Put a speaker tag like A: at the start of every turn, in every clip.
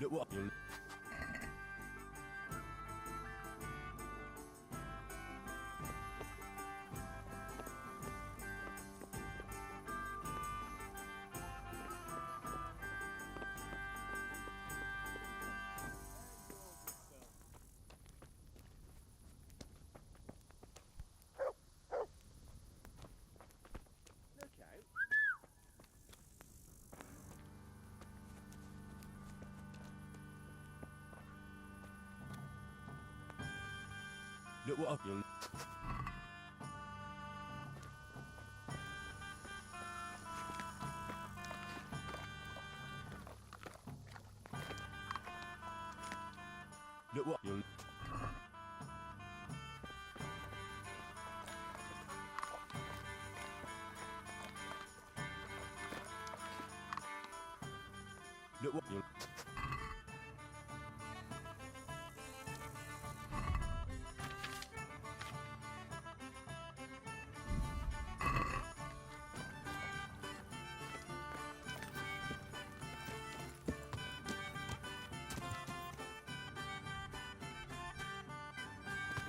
A: Look what you look what you look what you look what you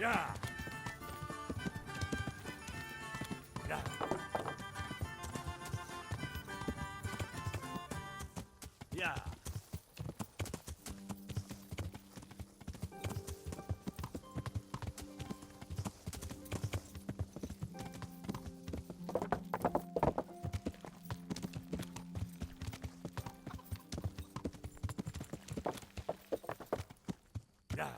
A: yeah yeah yeah yeah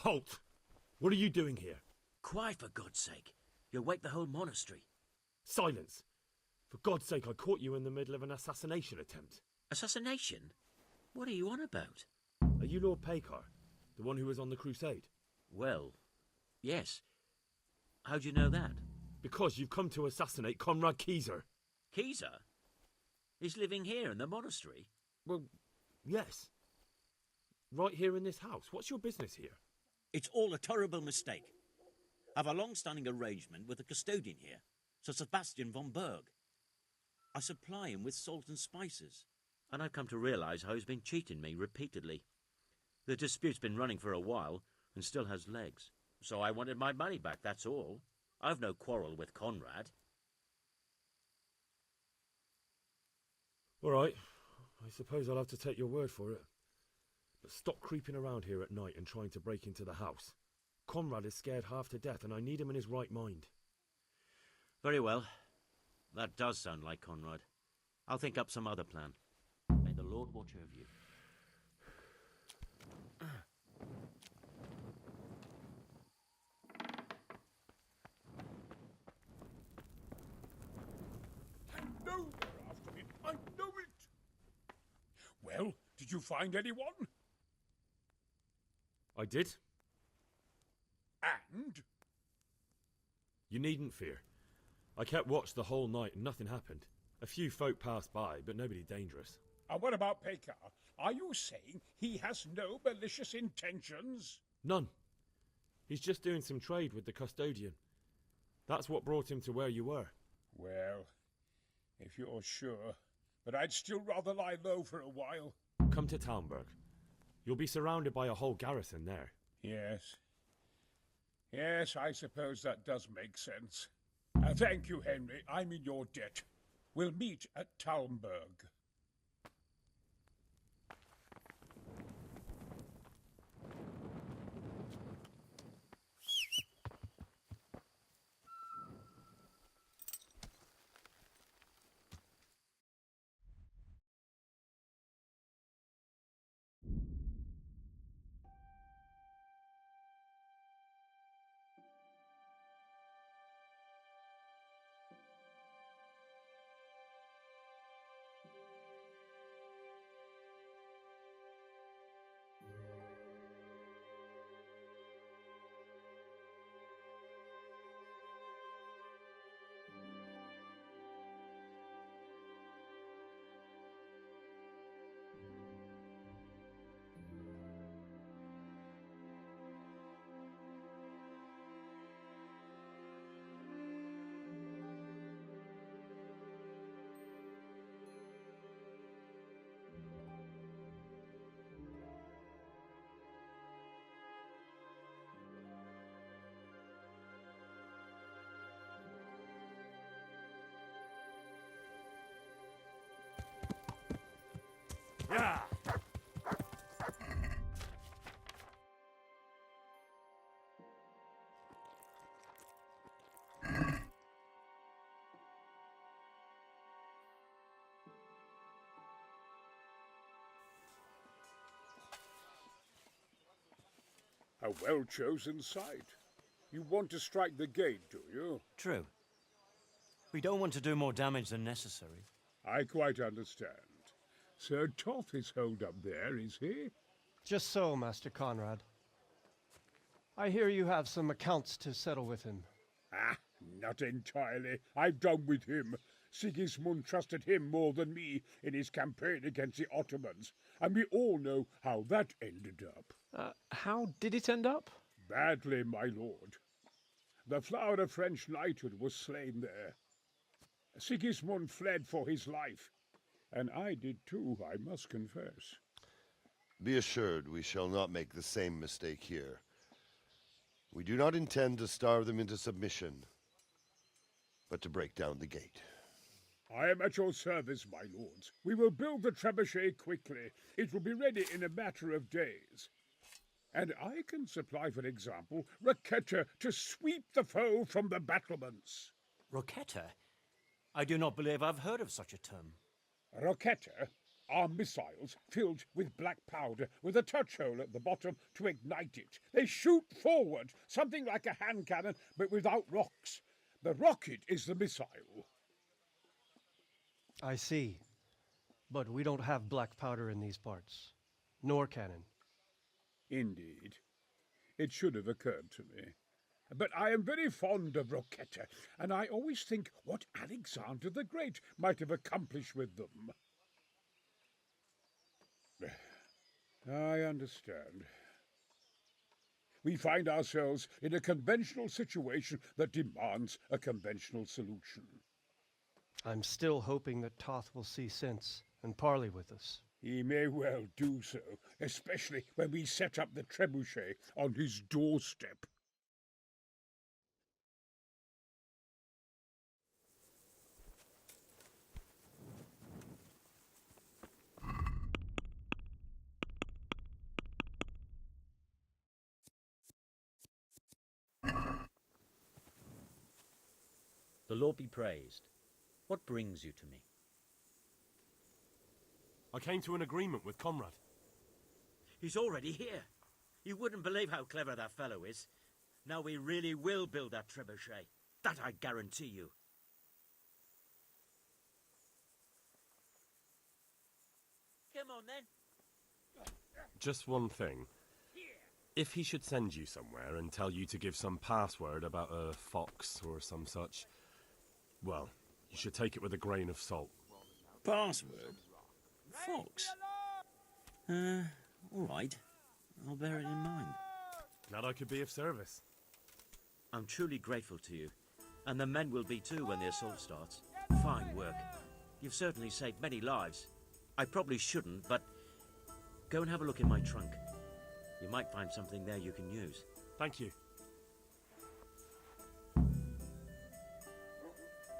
A: Halt! What are you doing here?
B: Quiet, for God's sake. You'll wake the whole monastery.
A: Silence! For God's sake, I caught you in the middle of an assassination attempt.
B: Assassination? What are you on about?
A: Are you Lord Pekar, the one who was on the crusade?
B: Well, yes. How'd you know that?
A: Because you've come to assassinate Conrad Keyser.
B: Keyser? He's living here in the monastery.
A: Well, yes. Right here in this house. What's your business here?
B: It's all a terrible mistake. I've a long-standing arrangement with the custodian here, Sir Sebastian von Berg. I supply him with salt and spices, and I've come to realise how he's been cheating me repeatedly. The dispute's been running for a while and still has legs, so I wanted my money back, that's all. I've no quarrel with Conrad.
A: All right. I suppose I'll have to take your word for it. But stop creeping around here at night and trying to break into the house. Conrad is scared half to death, and I need him in his right mind.
B: Very well. That does sound like Conrad. I'll think up some other plan. May the Lord watch over you.
C: I know they're after me. I know it. Well, did you find anyone?
A: I did.
C: And?
A: You needn't fear. I kept watch the whole night and nothing happened. A few folk passed by, but nobody dangerous.
C: And what about Pekar? Are you saying he has no malicious intentions?
A: None. He's just doing some trade with the custodian. That's what brought him to where you were.
C: Well, if you're sure. But I'd still rather lie low for a while.
A: Come to Talmberg. You'll be surrounded by a whole garrison there.
C: Yes. Yes, I suppose that does make sense. Thank you, Henry. I'm in your debt. We'll meet at Talmberg.
A: Yeah!
C: A well-chosen site. You want to strike the gate, do you?
B: True. We don't want to do more damage than necessary.
C: I quite understand. Sir Toth is holed up there, is he?
D: Just so, Master Conrad. I hear you have some accounts to settle with him.
C: Ah, not entirely. I've done with him. Sigismund trusted him more than me in his campaign against the Ottomans, and we all know how that ended up.
D: How did it end up?
C: Badly, my lord. The flower of French knighthood was slain there. Sigismund fled for his life, and I did too, I must confess.
E: Be assured we shall not make the same mistake here. We do not intend to starve them into submission, but to break down the gate.
C: I am at your service, my lords. We will build the trebuchet quickly. It will be ready in a matter of days. And I can supply, for example, Roketa to sweep the foe from the battlements.
B: Roketa? I do not believe I've heard of such a term.
C: Roketa? are missiles filled with black powder with a touch hole at the bottom to ignite it. They shoot forward, something like a hand cannon, but without rocks. The rocket is the missile.
D: I see. But we don't have black powder in these parts. Nor cannon.
C: Indeed. It should have occurred to me. But I am very fond of Rocchetta, and I always think what Alexander the Great might have accomplished with them. I understand. We find ourselves in a conventional situation that demands a conventional solution.
D: I'm still hoping that Toth will see sense and parley with us.
C: He may well do so, especially when we set up the trebuchet on his doorstep.
B: The Lord be praised. What brings you to me?
A: I came to an agreement with Conrad.
B: He's already here. You wouldn't believe how clever that fellow is. Now we really will build that trebuchet. That I guarantee you. Come on then.
A: Just one thing. If he should send you somewhere and tell you to give some password about a fox or some such, well, you should take it with a grain of salt.
B: Password? Fox? All right. I'll bear it in mind.
A: Glad I could be of service.
B: I'm truly grateful to you. And the men will be too when the assault starts. Fine work. You've certainly saved many lives. I probably shouldn't, but go and have a look in my trunk. You might find something there you can use.
A: Thank you.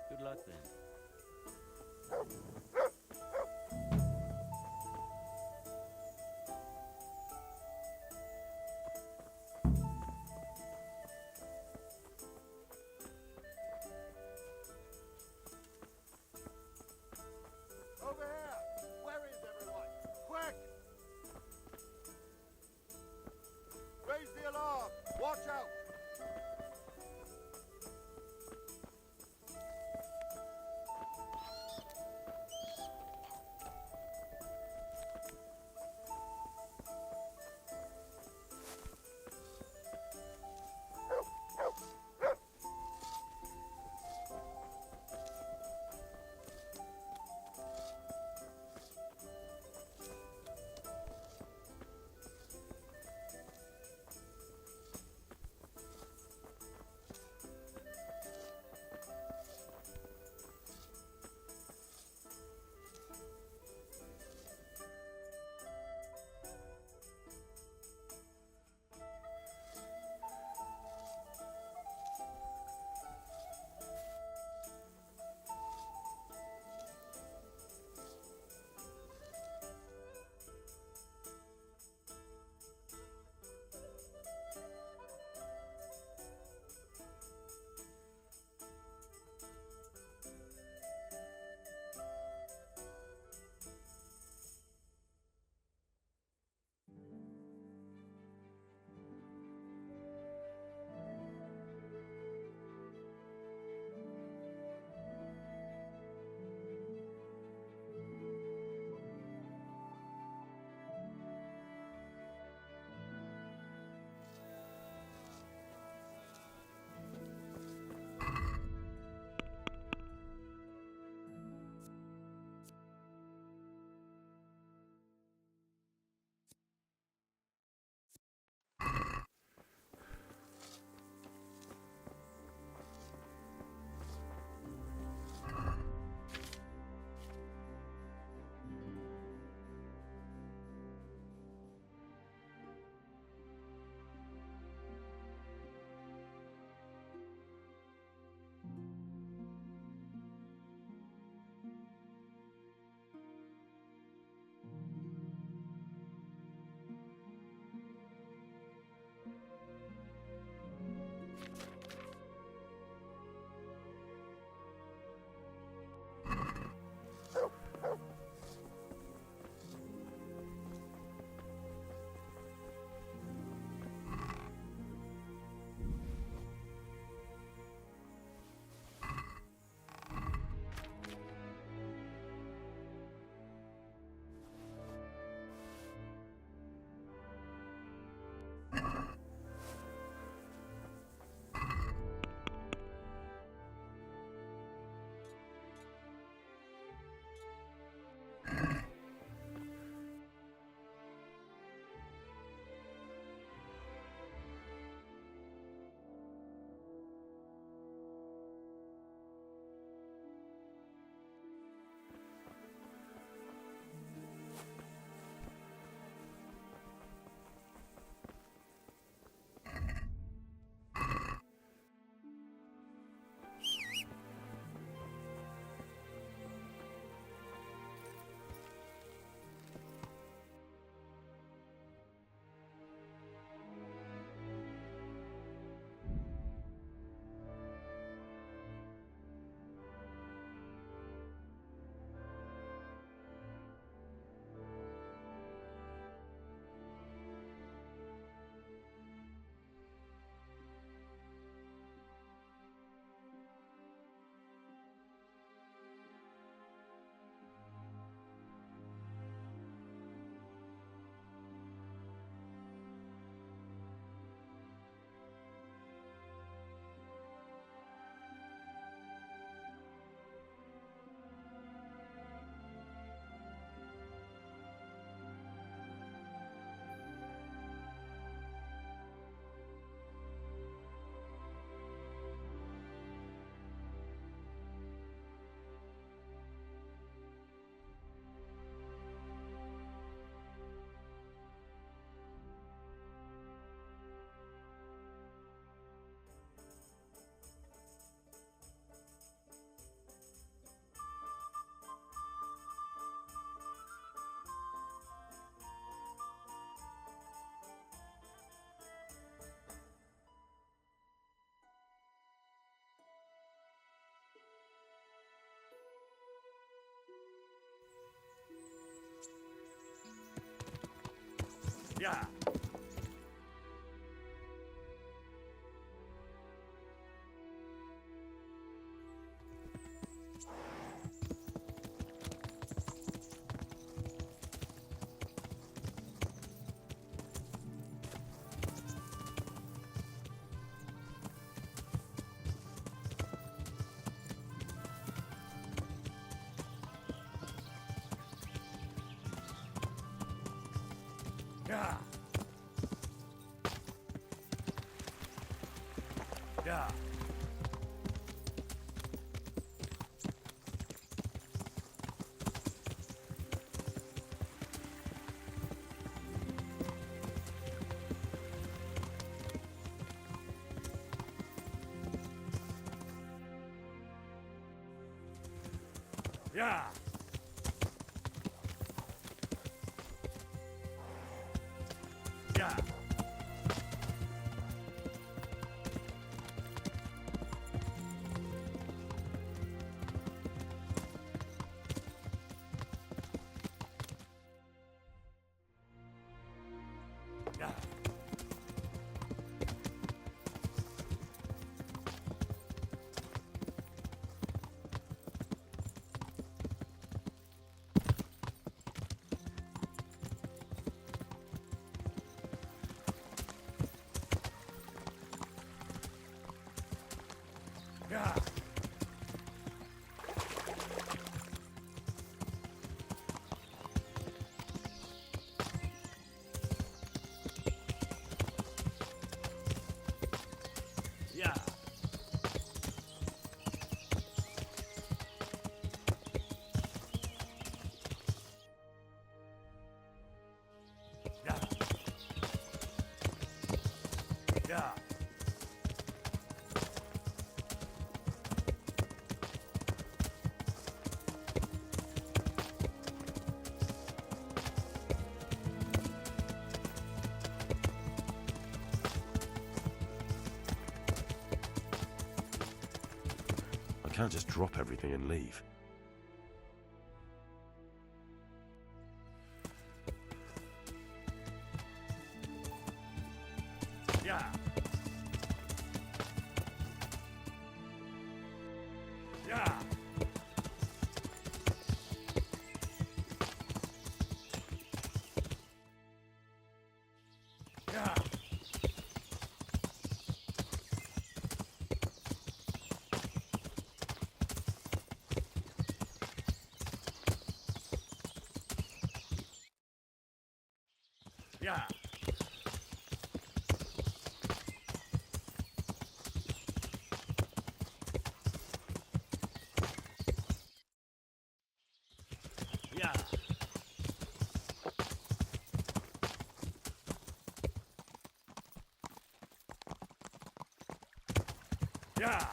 B: Good luck then.
E: Over here! Where is everyone? Quick! Raise the alarm! Watch out!
B: Yeah. Yeah. Yeah. Yeah. Yeah. Yeah. Yeah. Yeah. Yeah. Yeah.
A: I can't just drop everything and leave.
B: Yeah. Yeah. Yeah. Yeah. Yeah. Yeah.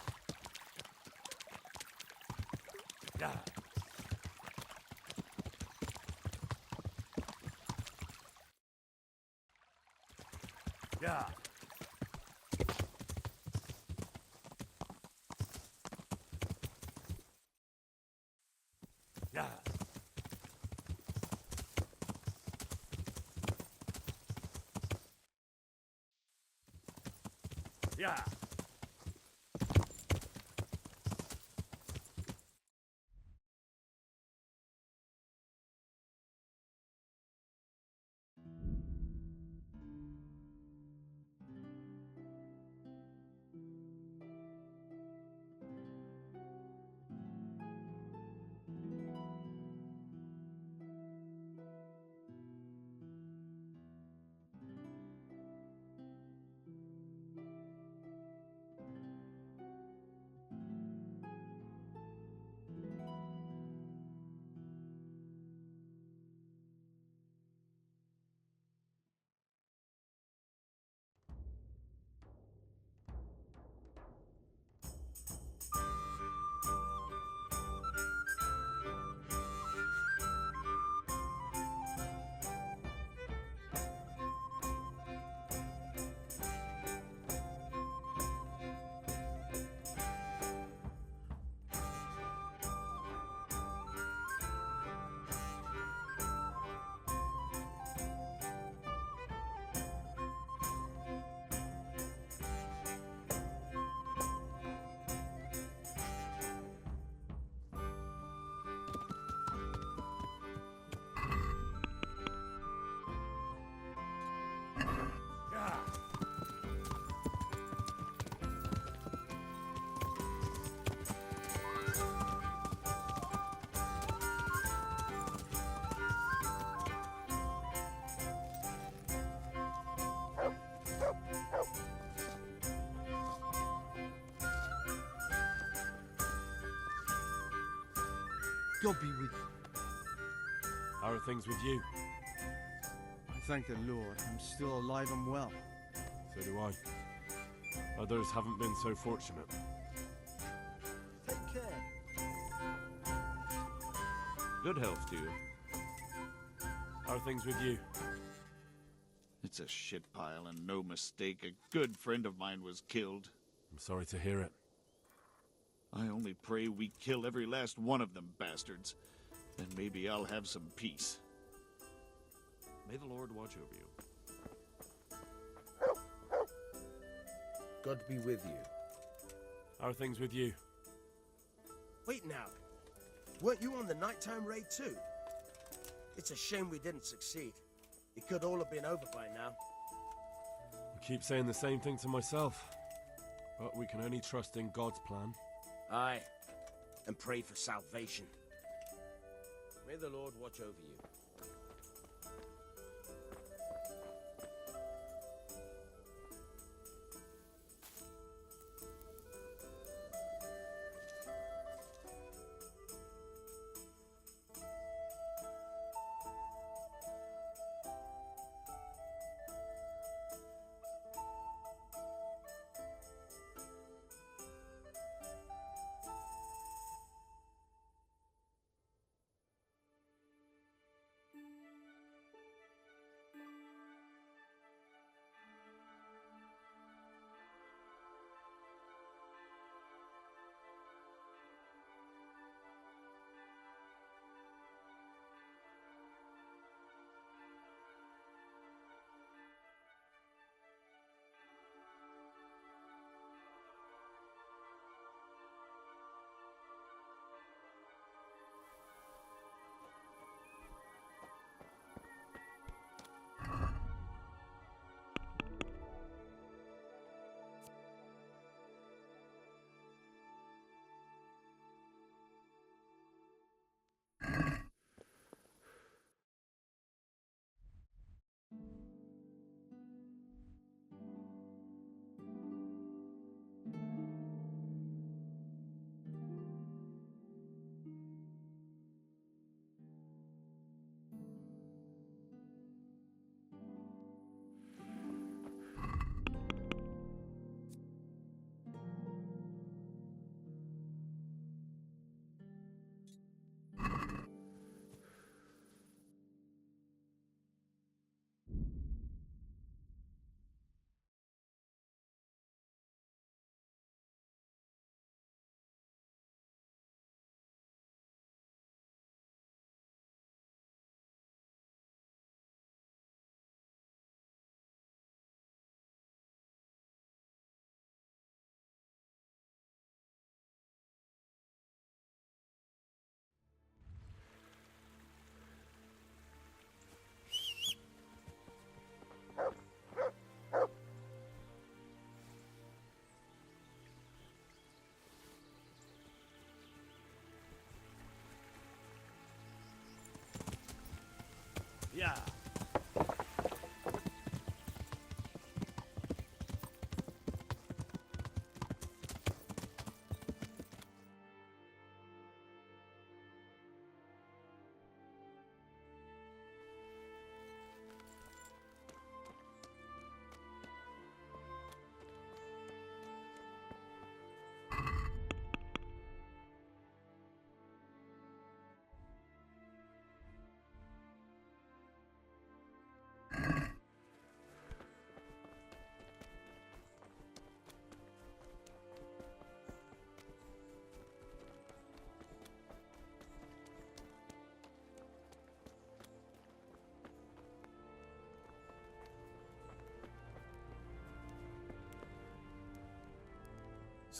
B: Yeah. Yeah. Yeah. Yeah.
F: God be with you.
A: How are things with you?
F: I thank the Lord I'm still alive and well.
A: So do I. Others haven't been so fortunate.
F: Take care.
A: Good health to you. How are things with you?
G: It's a shit pile and no mistake. A good friend of mine was killed.
A: I'm sorry to hear it.
G: I only pray we kill every last one of them bastards. Then maybe I'll have some peace.
H: May the Lord watch over you.
I: God be with you.
A: How are things with you?
I: Wait now. Weren't you on the nighttime raid too? It's a shame we didn't succeed. It could all have been over by now.
A: I keep saying the same thing to myself. But we can only trust in God's plan.
I: Aye. And pray for salvation. May the Lord watch over you.
A: Yeah.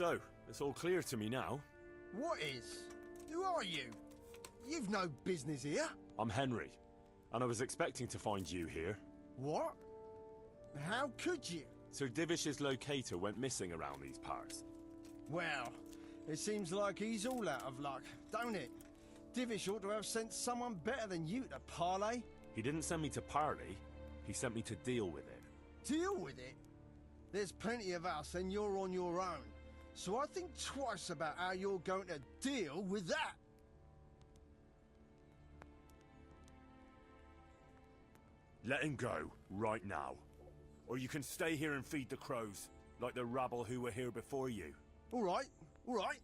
A: So, it's all clear to me now.
F: What is? Who are you? You've no business here.
A: I'm Henry, and I was expecting to find you here.
F: What? How could you?
A: Sir Divish's locator went missing around these parts.
F: Well, it seems like he's all out of luck, don't it? Divish ought to have sent someone better than you to parley.
A: He didn't send me to parley, he sent me to deal with it.
F: Deal with it? There's plenty of us and you're on your own. So I think twice about how you're going to deal with that.
A: Let him go, right now. Or you can stay here and feed the crows, like the rabble who were here before you.
F: All right, all right.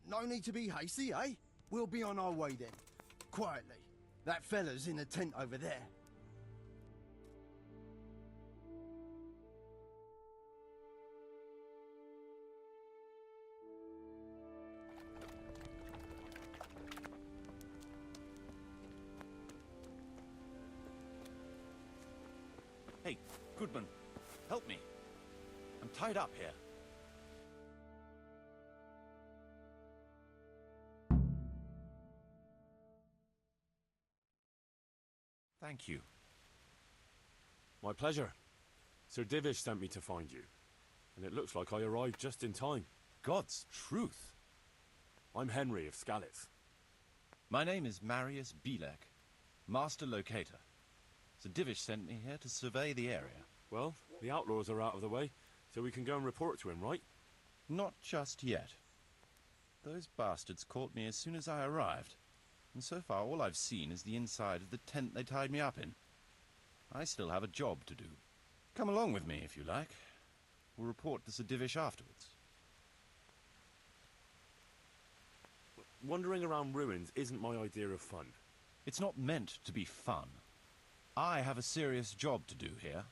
F: No need to be hasty, eh? We'll be on our way then. Quietly. That fella's in the tent over there.
H: Hey, Goodman, help me. I'm tied up here. Thank you.
A: My pleasure. Sir Divish sent me to find you. And it looks like I arrived just in time.
H: God's truth.
A: I'm Henry of Skalitz.
H: My name is Marius Bielek, Master Locator. Sir Divish sent me here to survey the area.
A: Well, the outlaws are out of the way, so we can go and report to him, right?
H: Not just yet. Those bastards caught me as soon as I arrived. And so far all I've seen is the inside of the tent they tied me up in. I still have a job to do. Come along with me if you like. We'll report to Sir Divish afterwards.
A: Wandering around ruins isn't my idea of fun.
H: It's not meant to be fun. I have a serious job to do here.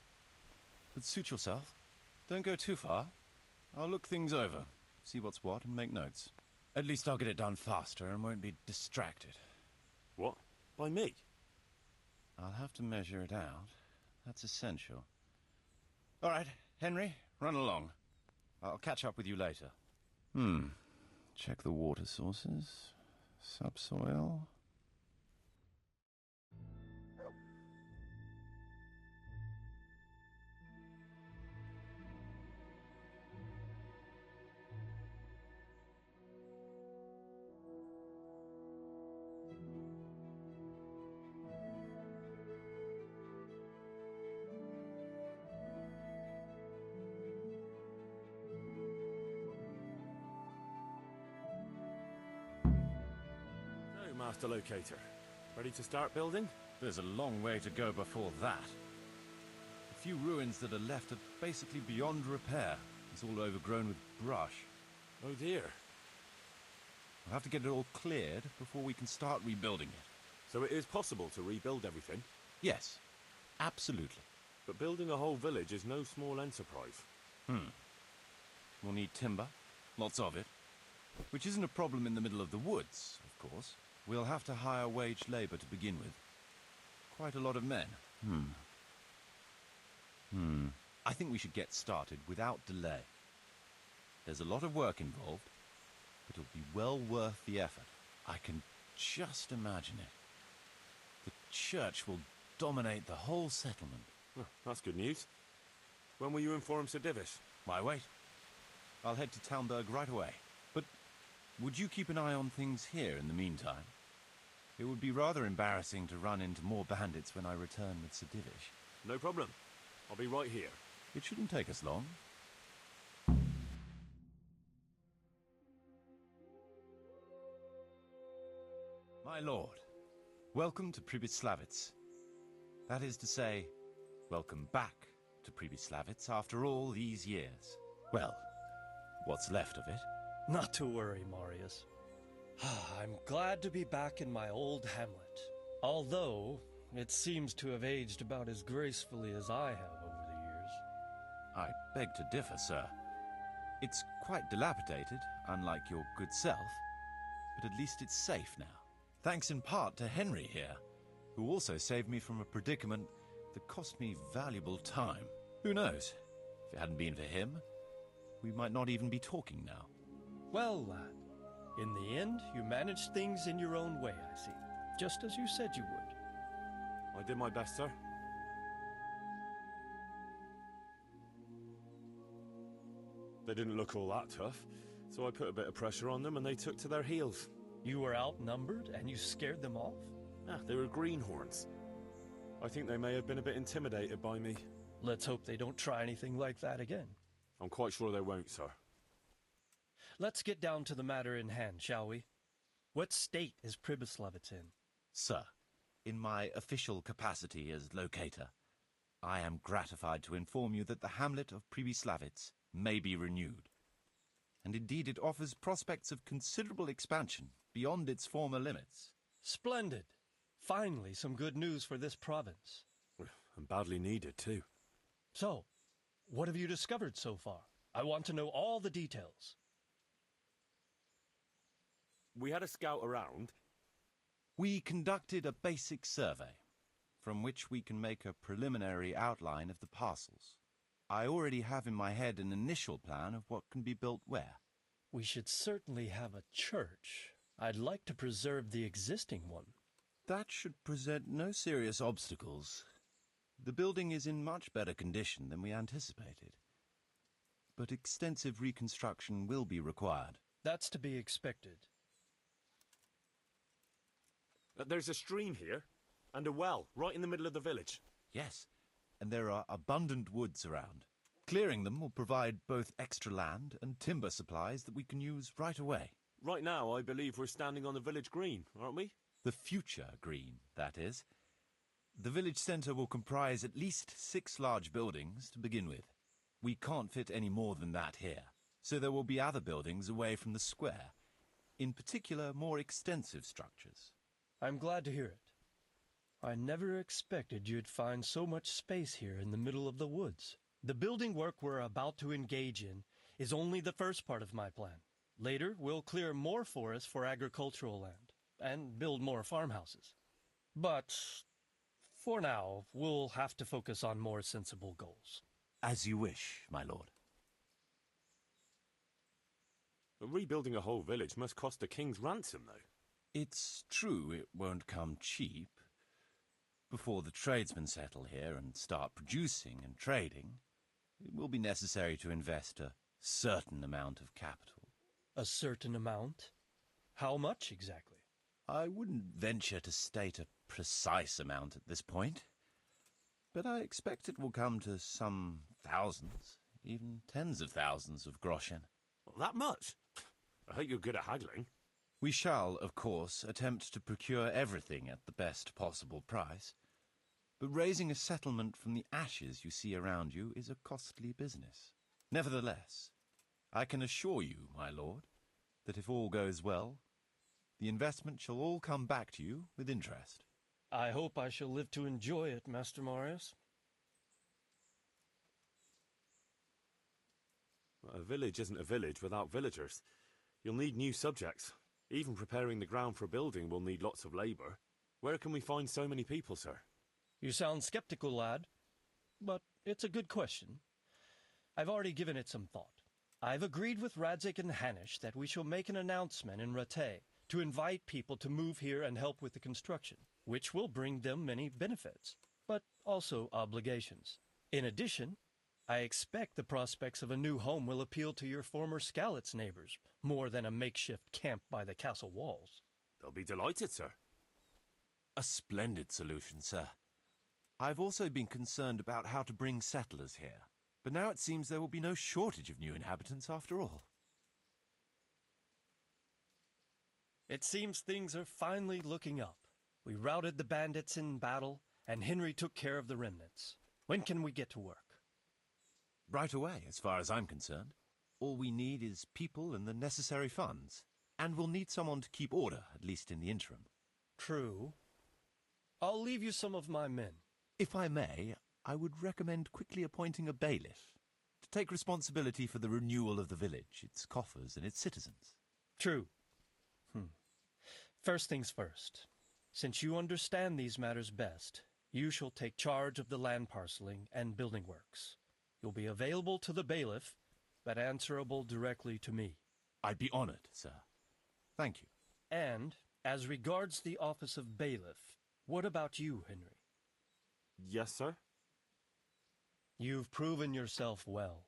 H: But suit yourself. Don't go too far. I'll look things over, see what's what, and make notes. At least I'll get it done faster and won't be distracted.
A: What? By me?
H: I'll have to measure it out. That's essential. All right, Henry, run along. I'll catch up with you later. Check the water sources. Subsoil.
A: So, Master Locator, ready to start building?
H: There's a long way to go before that. The few ruins that are left are basically beyond repair. It's all overgrown with brush.
A: Oh dear.
H: I'll have to get it all cleared before we can start rebuilding it.
A: So it is possible to rebuild everything?
H: Yes, absolutely.
A: But building a whole village is no small enterprise.
H: We'll need timber, lots of it. Which isn't a problem in the middle of the woods, of course. We'll have to hire wage labor to begin with. Quite a lot of men. I think we should get started without delay. There's a lot of work involved, but it'll be well worth the effort. I can just imagine it. The church will dominate the whole settlement.
A: Well, that's good news. When will you inform Sir Divish?
H: Why wait? I'll head to Talmberg right away. But would you keep an eye on things here in the meantime? It would be rather embarrassing to run into more bandits when I return with Sir Divish.
A: No problem. I'll be right here.
H: It shouldn't take us long. My lord, welcome to Pribyslavitz. That is to say, welcome back to Pribyslavitz after all these years. Well, what's left of it.
D: Not to worry, Marius. I'm glad to be back in my old hamlet. Although, it seems to have aged about as gracefully as I have over the years.
H: I beg to differ, sir. It's quite dilapidated, unlike your good self, but at least it's safe now. Thanks in part to Henry here, who also saved me from a predicament that cost me valuable time. Who knows? If it hadn't been for him, we might not even be talking now.
D: Well, lad, in the end, you managed things in your own way, I see. Just as you said you would.
A: I did my best, sir. They didn't look all that tough, so I put a bit of pressure on them and they took to their heels.
D: You were outnumbered and you scared them off?
A: They were greenhorns. I think they may have been a bit intimidated by me.
D: Let's hope they don't try anything like that again.
A: I'm quite sure they won't, sir.
D: Let's get down to the matter in hand, shall we? What state is Pribyslavitz in?
H: Sir, in my official capacity as locator, I am gratified to inform you that the hamlet of Pribyslavitz may be renewed. And indeed it offers prospects of considerable expansion beyond its former limits.
D: Splendid. Finally, some good news for this province.
A: And badly needed, too.
D: So, what have you discovered so far? I want to know all the details.
A: We had a scout around.
H: We conducted a basic survey, from which we can make a preliminary outline of the parcels. I already have in my head an initial plan of what can be built where.
D: We should certainly have a church. I'd like to preserve the existing one.
H: That should present no serious obstacles. The building is in much better condition than we anticipated. But extensive reconstruction will be required.
D: That's to be expected.
A: There's a stream here, and a well, right in the middle of the village.
H: Yes, and there are abundant woods around. Clearing them will provide both extra land and timber supplies that we can use right away.
A: Right now, I believe we're standing on the village green, aren't we?
H: The future green, that is. The village centre will comprise at least 6 large buildings to begin with. We can't fit any more than that here, so there will be other buildings away from the square, in particular more extensive structures.
D: I'm glad to hear it. I never expected you'd find so much space here in the middle of the woods. The building work we're about to engage in is only the first part of my plan. Later, we'll clear more forest for agricultural land and build more farmhouses. But for now, we'll have to focus on more sensible goals.
H: As you wish, my lord.
A: Rebuilding a whole village must cost a king's ransom, though.
H: It's true it won't come cheap. Before the tradesmen settle here and start producing and trading, it will be necessary to invest a certain amount of capital.
D: A certain amount? How much exactly?
H: I wouldn't venture to state a precise amount at this point, but I expect it will come to some thousands, even tens of thousands of groschen.
A: That much? I hope you're good at haggling.
H: We shall, of course, attempt to procure everything at the best possible price, but raising a settlement from the ashes you see around you is a costly business. Nevertheless, I can assure you, my lord, that if all goes well, the investment shall all come back to you with interest.
D: I hope I shall live to enjoy it, Master Marius.
A: A village isn't a village without villagers. You'll need new subjects. Even preparing the ground for building will need lots of labour. Where can we find so many people, sir?
D: You sound skeptical, lad, but it's a good question. I've already given it some thought. I've agreed with Radzig and Hanish that we shall make an announcement in Rattay to invite people to move here and help with the construction, which will bring them many benefits, but also obligations. In addition, I expect the prospects of a new home will appeal to your former Skalitz neighbors, more than a makeshift camp by the castle walls.
A: They'll be delighted, sir.
H: A splendid solution, sir. I've also been concerned about how to bring settlers here, but now it seems there will be no shortage of new inhabitants after all.
D: It seems things are finally looking up. We routed the bandits in battle, and Henry took care of the remnants. When can we get to work?
H: Right away, as far as I'm concerned. All we need is people and the necessary funds. And we'll need someone to keep order, at least in the interim.
D: True. I'll leave you some of my men.
H: If I may, I would recommend quickly appointing a bailiff to take responsibility for the renewal of the village, its coffers and its citizens.
D: True. First things first. Since you understand these matters best, you shall take charge of the land parceling and building works. You'll be available to the bailiff, but answerable directly to me.
H: I'd be honored, sir. Thank you.
D: And, as regards the office of bailiff, what about you, Henry?
A: Yes, sir?
D: You've proven yourself well.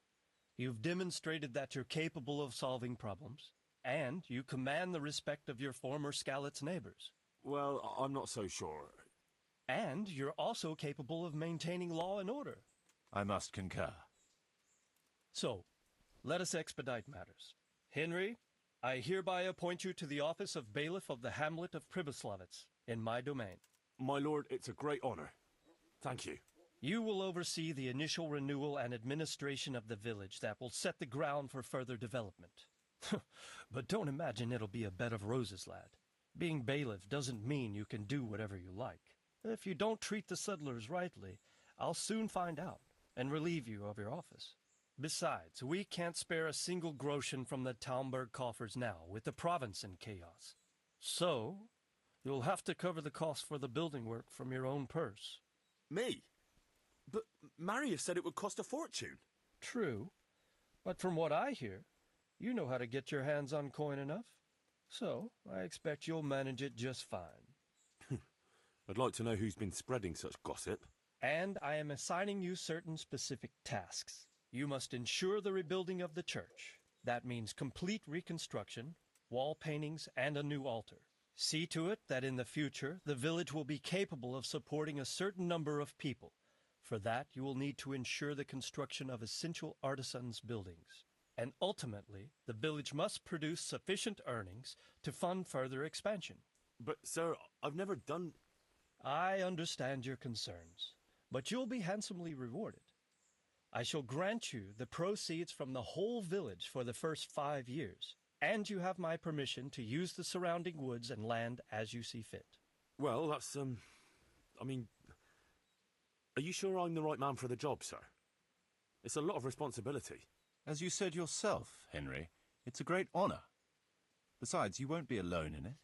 D: You've demonstrated that you're capable of solving problems, and you command the respect of your former Skalitz neighbors.
A: Well, I'm not so sure.
D: And you're also capable of maintaining law and order.
H: I must concur.
D: So, let us expedite matters. Henry, I hereby appoint you to the office of bailiff of the hamlet of Pribyslavitz, in my domain.
A: My lord, it's a great honour. Thank you.
D: You will oversee the initial renewal and administration of the village that will set the ground for further development. But don't imagine it'll be a bed of roses, lad. Being bailiff doesn't mean you can do whatever you like. If you don't treat the settlers rightly, I'll soon find out and relieve you of your office. Besides, we can't spare a single groschen from the Talmberg coffers now, with the province in chaos. So, you'll have to cover the cost for the building work from your own purse.
A: Me? But Marius said it would cost a fortune.
D: True, but from what I hear, you know how to get your hands on coin enough. So, I expect you'll manage it just fine.
A: I'd like to know who's been spreading such gossip.
D: And I am assigning you certain specific tasks. You must ensure the rebuilding of the church. That means complete reconstruction, wall paintings, and a new altar. See to it that in the future, the village will be capable of supporting a certain number of people. For that, you will need to ensure the construction of essential artisans' buildings. And ultimately, the village must produce sufficient earnings to fund further expansion.
A: But, sir, I've never done...
D: I understand your concerns, but you'll be handsomely rewarded. I shall grant you the proceeds from the whole village for the first 5 years, and you have my permission to use the surrounding woods and land as you see fit.
A: Well, that's, I mean... Are you sure I'm the right man for the job, sir? It's a lot of responsibility.
H: As you said yourself, Henry, it's a great honor. Besides, you won't be alone in it.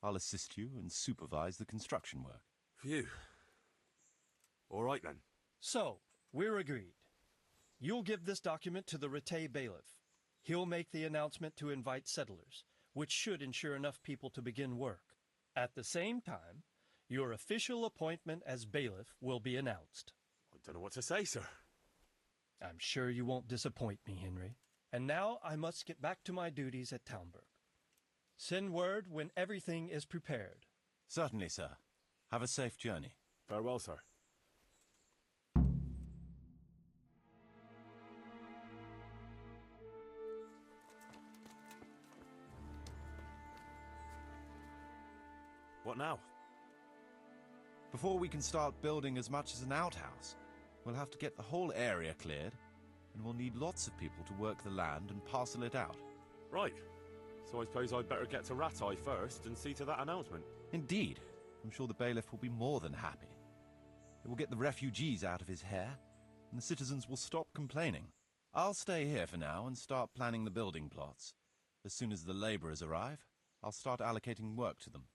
H: I'll assist you and supervise the construction work.
A: Phew. All right, then.
D: So, we're agreed. You'll give this document to the Rattay bailiff. He'll make the announcement to invite settlers, which should ensure enough people to begin work. At the same time, your official appointment as bailiff will be announced.
A: I don't know what to say, sir.
D: I'm sure you won't disappoint me, Henry. And now I must get back to my duties at Talmberg. Send word when everything is prepared.
H: Certainly, sir. Have a safe journey.
A: Farewell, sir. What now?
H: Before we can start building as much as an outhouse, we'll have to get the whole area cleared, and we'll need lots of people to work the land and parcel it out.
A: Right. So I suppose I'd better get to Rattay first and see to that announcement.
H: Indeed. I'm sure the bailiff will be more than happy. It will get the refugees out of his hair, and the citizens will stop complaining. I'll stay here for now and start planning the building plots. As soon as the labourers arrive, I'll start allocating work to them.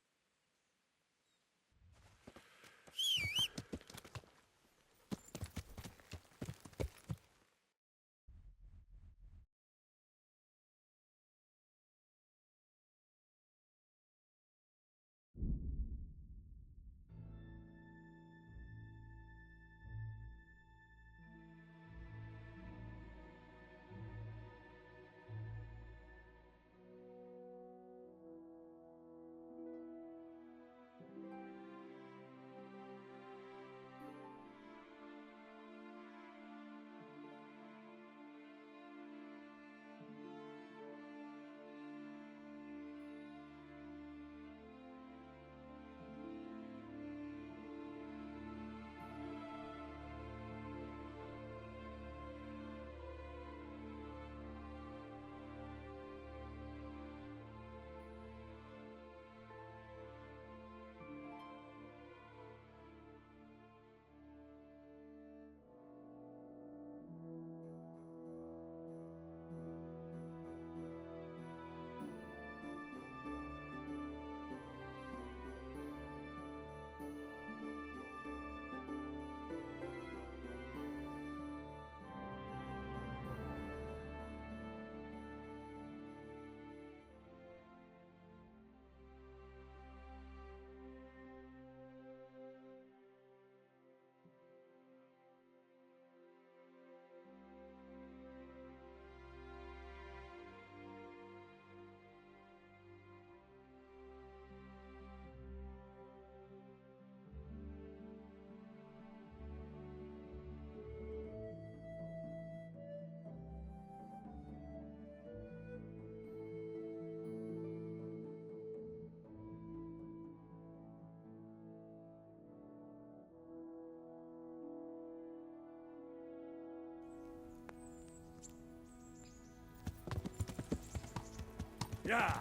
A: Yeah.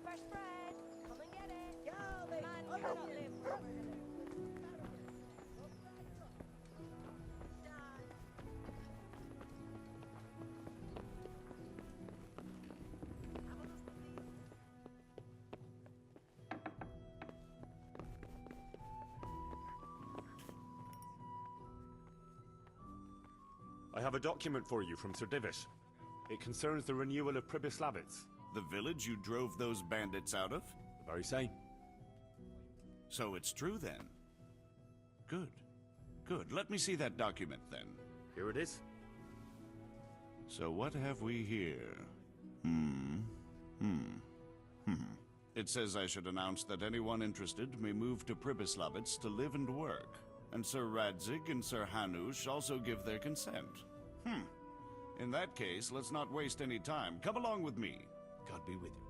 J: Fresh bread. Come and get it. Man cannot live forever.
A: I have a document for you from Sir Divish. It concerns the renewal of Pribyslavitz.
G: The village you drove those bandits out of?
A: The very same.
G: So it's true then. Good. Good. Let me see that document then.
A: Here it is.
G: So what have we here? It says I should announce that anyone interested may move to Pribyslavitz to live and work. And Sir Radzig and Sir Hanush also give their consent. In that case, let's not waste any time. Come along with me.
A: God be with you.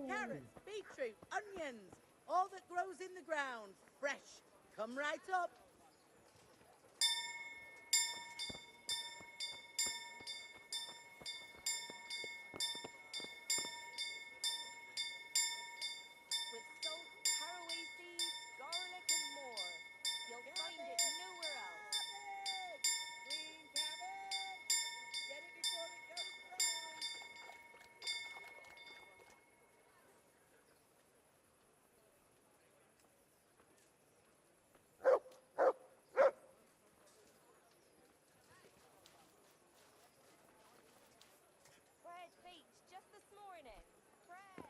K: Carrots, beetroot, onions, all that grows in the ground, fresh. Come right up.
J: With salt, caraway seeds, garlic, and more. You'll find it nowhere else.
K: Green cabbage. Get it before it goes brown.
J: Bread baked just this morning. Bread.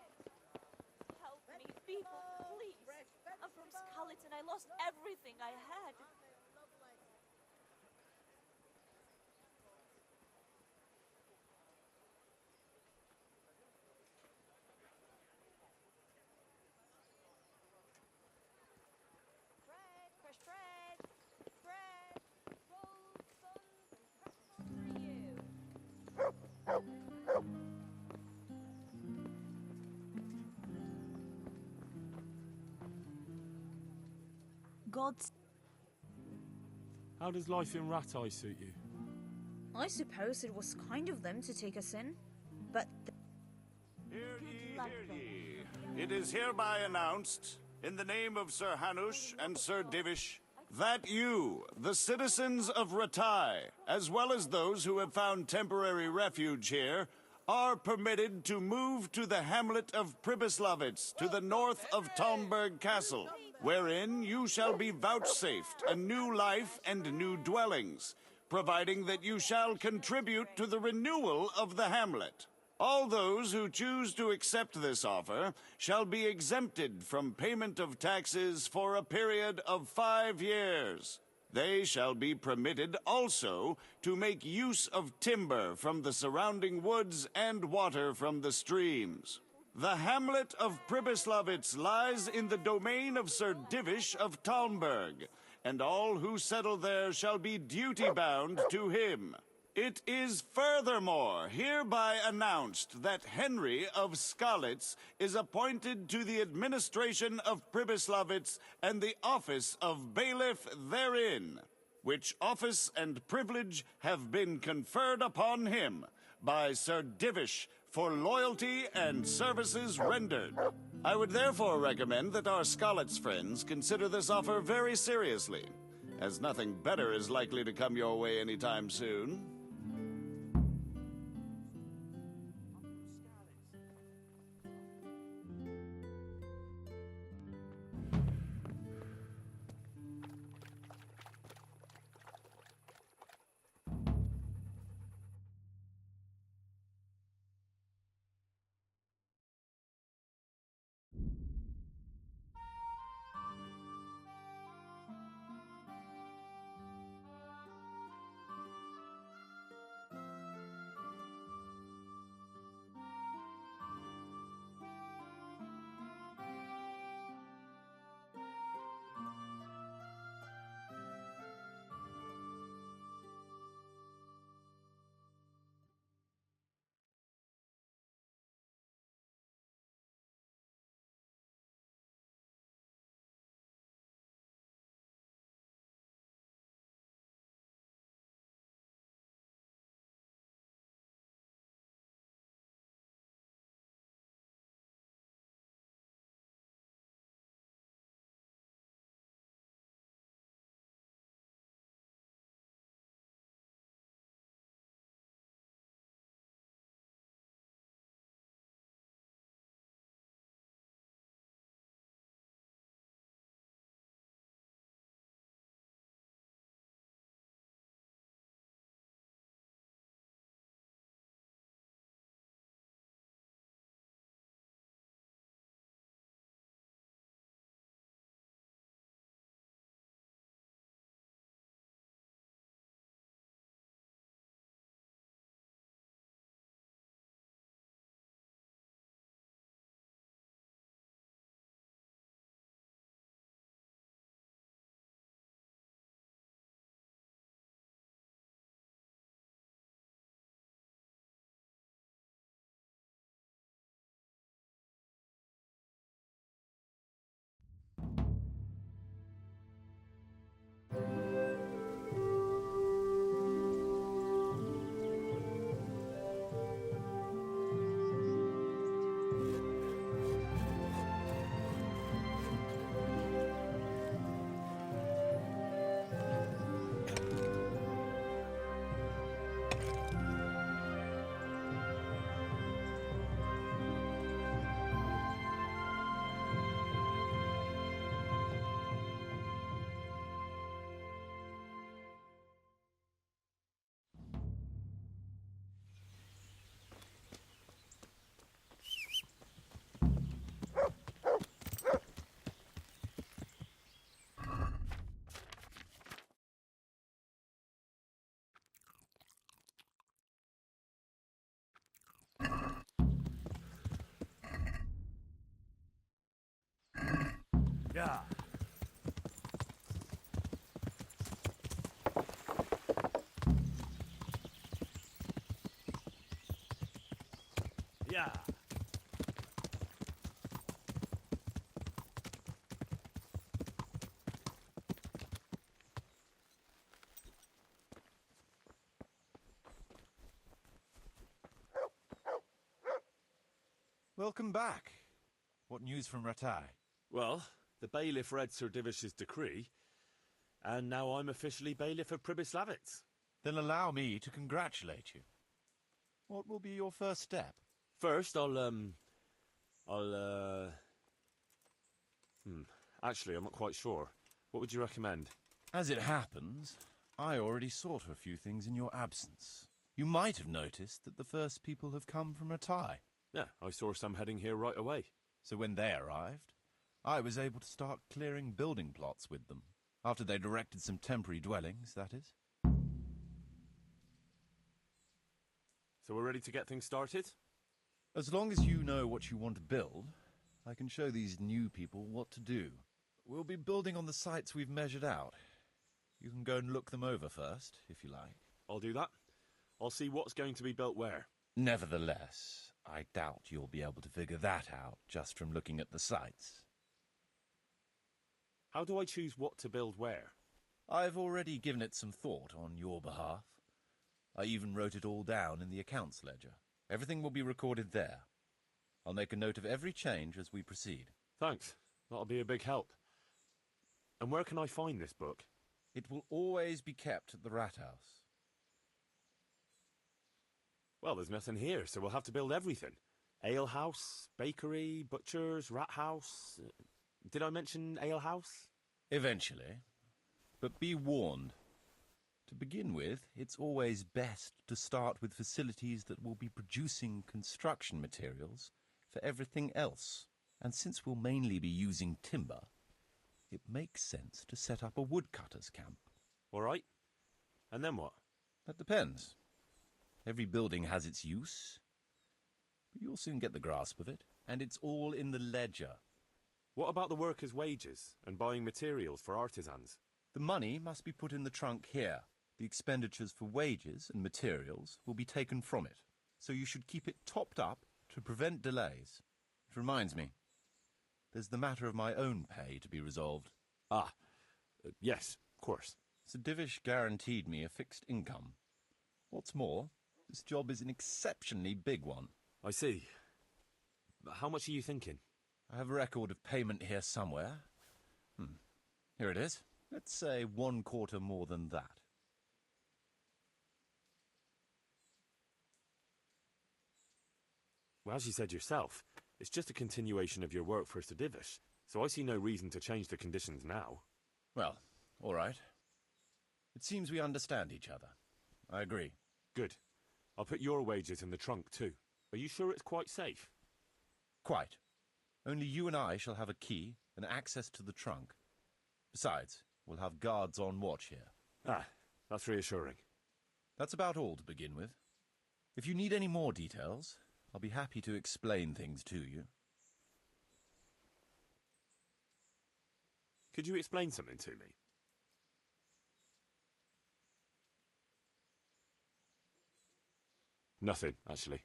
J: Help me, people, please. I'm from Skeleton. I lost everything I had. Bread, fresh bread. Bread. Rolls, buns, and pretzels for you.
L: God's...
A: How does life in Rat Eye suit you?
L: I suppose it was kind of them to take us in, but...
G: Hear ye, hear ye. It is hereby announced, in the name of Sir Hanush and Sir Divish, that you, the citizens of Ratai, as well as those who have found temporary refuge here, are permitted to move to the hamlet of Pribyslavitz, to the north of Talmberg Castle, wherein you shall be vouchsafed a new life and new dwellings, providing that you shall contribute to the renewal of the hamlet. All those who choose to accept this offer shall be exempted from payment of taxes for a period of 5 years. They shall be permitted also to make use of timber from the surrounding woods and water from the streams. The hamlet of Pribyslavitz lies in the domain of Sir Divish of Talmberg, and all who settle there shall be duty-bound to him. It is furthermore hereby announced that Henry of Skalitz is appointed to the administration of Pribyslavitz and the office of bailiff therein, which office and privilege have been conferred upon him by Sir Divish for loyalty and services rendered. I would therefore recommend that our Skalitz friends consider this offer very seriously, as nothing better is likely to come your way anytime soon.
A: Yeah. Yeah.
H: Welcome back. What news from Rattay?
A: Well, the bailiff read Sir Divish's decree, and now I'm officially bailiff of Pribyslavitz.
H: Then allow me to congratulate you. What will be your first step?
A: First, actually, I'm not quite sure. What would you recommend?
H: As it happens, I already sought a few things in your absence. You might have noticed that the first people have come from Rattay.
A: Yeah, I saw some heading here right away.
H: So when they arrived, I was able to start clearing building plots with them. After they'd erected some temporary dwellings, that is.
A: So we're ready to get things started?
H: As long as you know what you want to build, I can show these new people what to do. We'll be building on the sites we've measured out. You can go and look them over first, if you like.
A: I'll do that. I'll see what's going to be built where.
H: Nevertheless, I doubt you'll be able to figure that out just from looking at the sites.
A: How do I choose what to build where?
H: I've already given it some thought on your behalf. I even wrote it all down in the accounts ledger. Everything will be recorded there. I'll make a note of every change as we proceed.
A: Thanks. That'll be a big help. And where can I find this book?
H: It will always be kept at the Rat House.
A: Well, there's nothing here, so we'll have to build everything. Ale house, bakery, butchers, rat house. Did I mention ale house?
H: Eventually. But be warned. To begin with, it's always best to start with facilities that will be producing construction materials for everything else. And since we'll mainly be using timber, it makes sense to set up a woodcutter's camp.
A: All right. And then what?
H: That depends. Every building has its use, but you'll soon get the grasp of it, and it's all in the ledger.
A: What about the workers' wages and buying materials for artisans?
H: The money must be put in the trunk here. The expenditures for wages and materials will be taken from it, so you should keep it topped up to prevent delays. It reminds me, there's the matter of my own pay to be resolved.
A: Yes, of course.
H: Sir Divish guaranteed me a fixed income. What's more, this job is an exceptionally big one.
A: I see. But how much are you thinking?
H: I have a record of payment here somewhere. Here it is. Let's say 1/4 more than that.
A: Well, as you said yourself, it's just a continuation of your work for Sir Divish, so I see no reason to change the conditions now.
H: Well, all right. It seems we understand each other. I agree.
A: Good. I'll put your wages in the trunk, too. Are you sure it's quite safe?
H: Quite. Only you and I shall have a key and access to the trunk. Besides, we'll have guards on watch here.
A: That's reassuring.
H: That's about all to begin with. If you need any more details, I'll be happy to explain things to you.
A: Could you explain something to me? Nothing, actually.